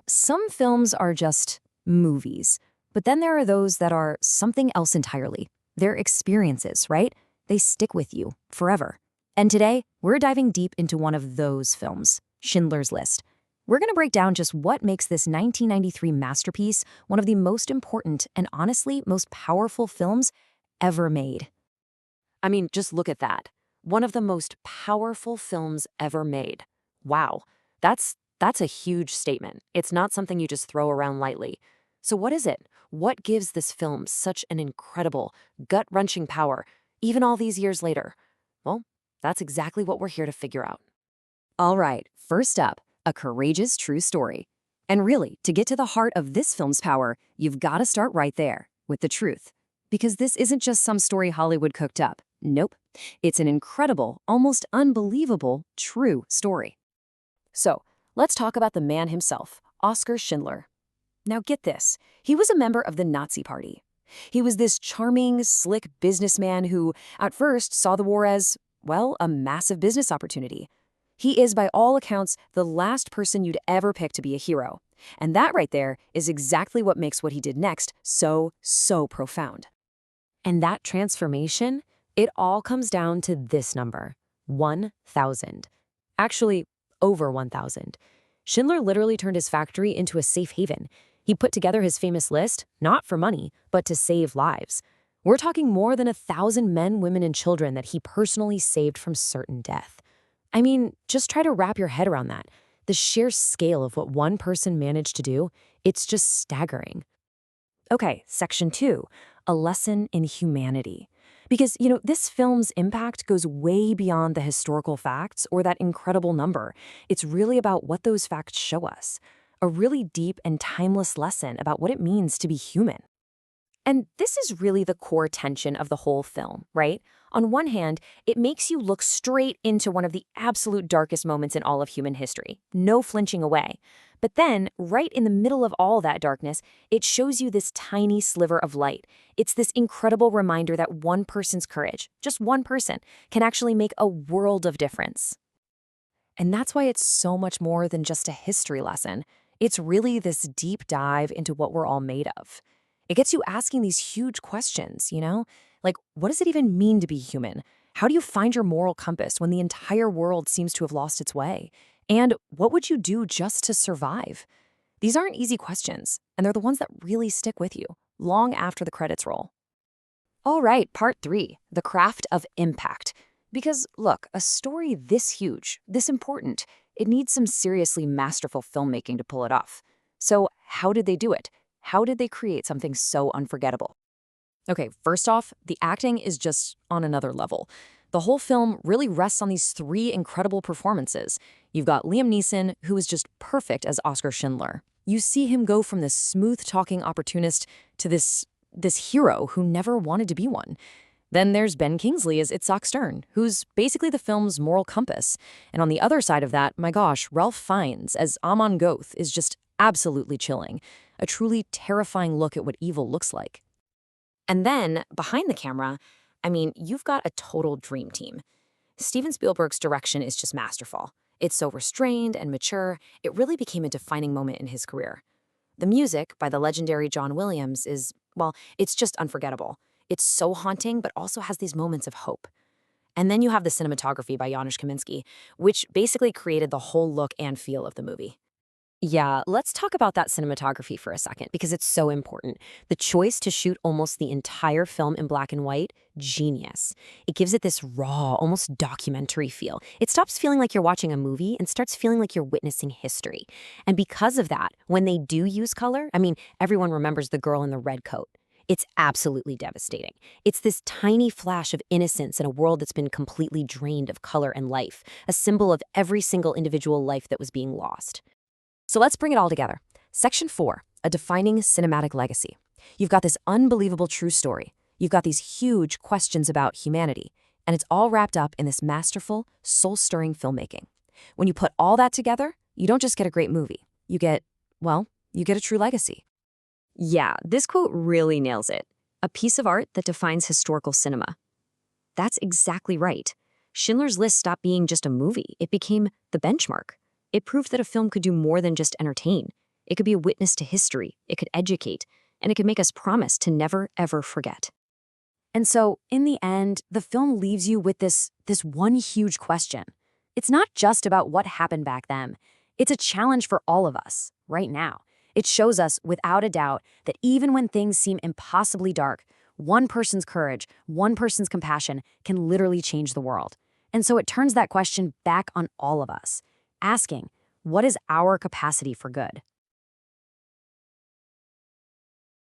Some films are just movies, but then there are those that are something else entirely. They're experiences, right? They stick with you forever. And today, we're diving deep into one of those films, Schindler's List. We're going to break down just what makes this 1993 masterpiece one of the most important and honestly most powerful films ever made. I mean, just look at that. One of the most powerful films ever made. Wow, that's a huge statement. It's not something you just throw around lightly. So what is it? What gives this film such an incredible, gut-wrenching power, even all these years later? Well, that's exactly what we're here to figure out. All right, first up, a courageous true story. And really, to get to the heart of this film's power, you've got to start right there, with the truth. Because this isn't just some story Hollywood cooked up. Nope. It's an incredible, almost unbelievable, true story. So, let's talk about the man himself, Oskar Schindler. Now get this, he was a member of the Nazi Party. He was this charming, slick businessman who, at first, saw the war as, well, a massive business opportunity. He is, by all accounts, the last person you'd ever pick to be a hero. And that right there is exactly what makes what he did next so profound. And that transformation, it all comes down to this number, 1,000. Actually, over 1,000. Schindler literally turned his factory into a safe haven. He put together his famous list, not for money, but to save lives. We're talking more than 1,000 men, women, and children that he personally saved from certain death. I mean, just try to wrap your head around that. The sheer scale of what one person managed to do, it's just staggering. Okay, section 2, a lesson in humanity. Because, this film's impact goes way beyond the historical facts or that incredible number. It's really about what those facts show us. A really deep and timeless lesson about what it means to be human. And this is really the core tension of the whole film, right? On one hand, it makes you look straight into one of the absolute darkest moments in all of human history, no flinching away. But then, right in the middle of all that darkness, it shows you this tiny sliver of light. It's this incredible reminder that one person's courage, just one person, can actually make a world of difference. And that's why it's so much more than just a history lesson. It's really this deep dive into what we're all made of. It gets you asking these huge questions, Like, what does it even mean to be human? How do you find your moral compass when the entire world seems to have lost its way? And what would you do just to survive? These aren't easy questions, and they're the ones that really stick with you, long after the credits roll. All right, part 3, the craft of impact. Because, look, a story this huge, this important, it needs some seriously masterful filmmaking to pull it off. So how did they do it? How did they create something so unforgettable? Okay, first off, the acting is just on another level. The whole film really rests on these 3 incredible performances. You've got Liam Neeson, who is just perfect as Oskar Schindler. You see him go from this smooth-talking opportunist to this hero who never wanted to be one. Then there's Ben Kingsley as Itzhak Stern, who's basically the film's moral compass. And on the other side of that, my gosh, Ralph Fiennes as Amon Goth is just absolutely chilling. A truly terrifying look at what evil looks like. And then, behind the camera, you've got a total dream team. Steven Spielberg's direction is just masterful. It's so restrained and mature, it really became a defining moment in his career. The music by the legendary John Williams is, well, it's just unforgettable. It's so haunting, but also has these moments of hope. And then you have the cinematography by Janusz Kaminski, which basically created the whole look and feel of the movie. Yeah, let's talk about that cinematography for a second, because it's so important. The choice to shoot almost the entire film in black and white, genius. It gives it this raw, almost documentary feel. It stops feeling like you're watching a movie and starts feeling like you're witnessing history. And because of that, when they do use color, everyone remembers the girl in the red coat. It's absolutely devastating. It's this tiny flash of innocence in a world that's been completely drained of color and life, a symbol of every single individual life that was being lost. So let's bring it all together. Section 4, a defining cinematic legacy. You've got this unbelievable true story. You've got these huge questions about humanity. And it's all wrapped up in this masterful, soul-stirring filmmaking. When you put all that together, you don't just get a great movie. You get a true legacy. Yeah, this quote really nails it. A piece of art that defines historical cinema. That's exactly right. Schindler's List stopped being just a movie. It became the benchmark. It proved that a film could do more than just entertain. It could be a witness to history. It could educate. And it could make us promise to never, ever forget. And so, in the end, the film leaves you with this one huge question. It's not just about what happened back then. It's a challenge for all of us, right now. It shows us, without a doubt, that even when things seem impossibly dark, one person's courage, one person's compassion can literally change the world. And so it turns that question back on all of us, asking, what is our capacity for good?